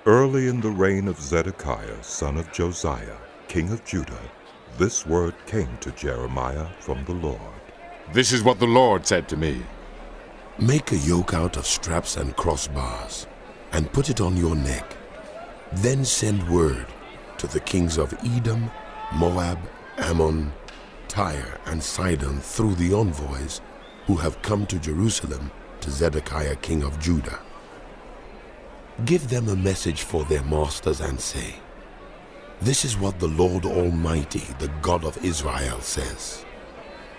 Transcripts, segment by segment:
Early in the reign of Zedekiah, son of Josiah, king of Judah, this word came to Jeremiah from the Lord. This is what the Lord said to me. Make a yoke out of straps and crossbars, and put it on your neck. Then send word to the kings of Edom, Moab, Ammon, Tyre, and Sidon through the envoys who have come to Jerusalem to Zedekiah king of Judah. Give them a message for their masters and say, "This is what the Lord Almighty, the God of Israel, says.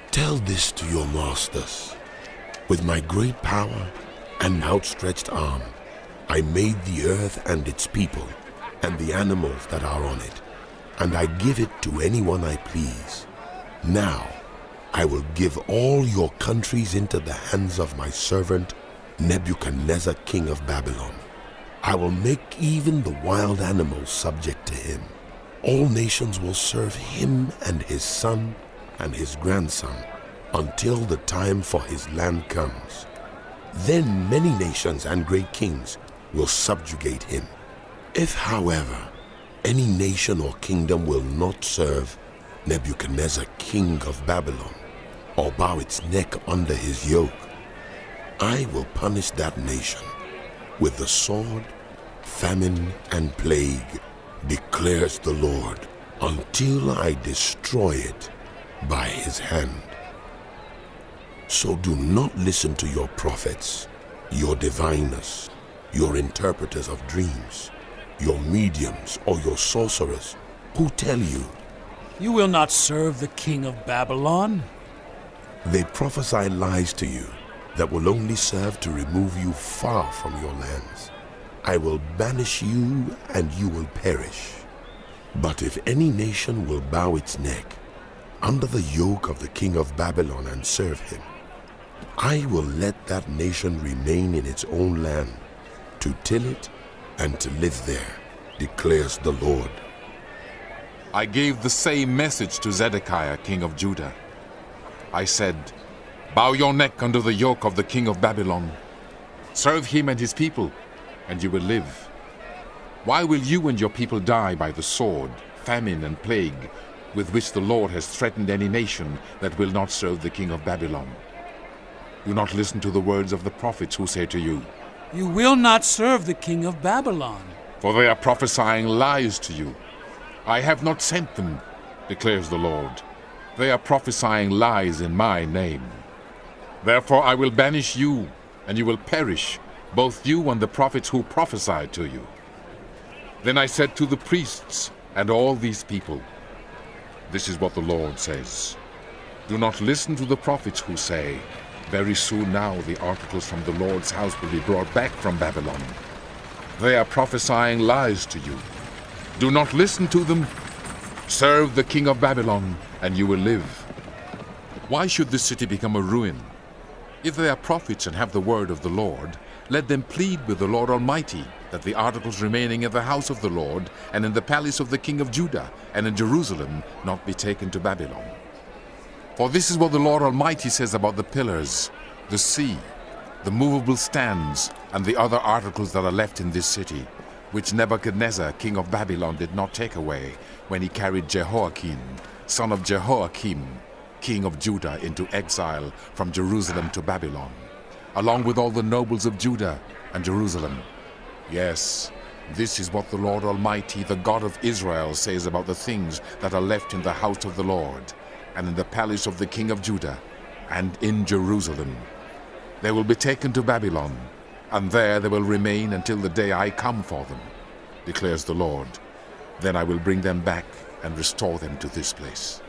Tell this to your masters. With my great power and outstretched arm, I made the earth and its people and the animals that are on it, and I give it to anyone I please. Now I will give all your countries into the hands of my servant Nebuchadnezzar, king of Babylon. I will make even the wild animals subject to him. All nations will serve him and his son and his grandson until the time for his land comes. Then many nations and great kings will subjugate him. If, however, any nation or kingdom will not serve Nebuchadnezzar, king of Babylon, or bow its neck under his yoke, I will punish that nation with the sword, famine, and plague, declares the Lord, until I destroy it by his hand. So do not listen to your prophets, your diviners, your interpreters of dreams, your mediums, or your sorcerers, who tell you, "You will not serve the king of Babylon." They prophesy lies to you that will only serve to remove you far from your lands. I will banish you, and you will perish. But if any nation will bow its neck under the yoke of the king of Babylon and serve him, I will let that nation remain in its own land, to till it and to live there, declares the Lord. I gave the same message to Zedekiah, king of Judah. I said, "Bow your neck under the yoke of the king of Babylon. Serve him and his people, and you will live. Why will you and your people die by the sword, famine, and plague, with which the Lord has threatened any nation that will not serve the king of Babylon? Do not listen to the words of the prophets who say to you, "You will not serve the king of Babylon." for they are prophesying lies to you. I have not sent them, declares the Lord. They are prophesying lies in my name. Therefore I will banish you, and you will perish, both you and the prophets who prophesied to you." Then I said to the priests and all these people, "This is what the Lord says. Do not listen to the prophets who say, 'Very soon now the articles from the Lord's house will be brought back from Babylon.' They are prophesying lies to you. Do not listen to them. Serve the king of Babylon, and you will live. Why should this city become a ruin? If they are prophets and have the word of the Lord, let them plead with the Lord Almighty that the articles remaining in the house of the Lord and in the palace of the king of Judah and in Jerusalem not be taken to Babylon. For this is what the Lord Almighty says about the pillars, the sea, the movable stands, and the other articles that are left in this city, which Nebuchadnezzar, king of Babylon, did not take away when he carried Jehoiakim, son of Jehoiakim, king of Judah, into exile from Jerusalem to Babylon, along with all the nobles of Judah and Jerusalem. Yes, this is what the Lord Almighty, the God of Israel, says about the things that are left in the house of the Lord, and in the palace of the king of Judah, and in Jerusalem. They will be taken to Babylon, and there they will remain until the day I come for them, declares the Lord. Then I will bring them back and restore them to this place."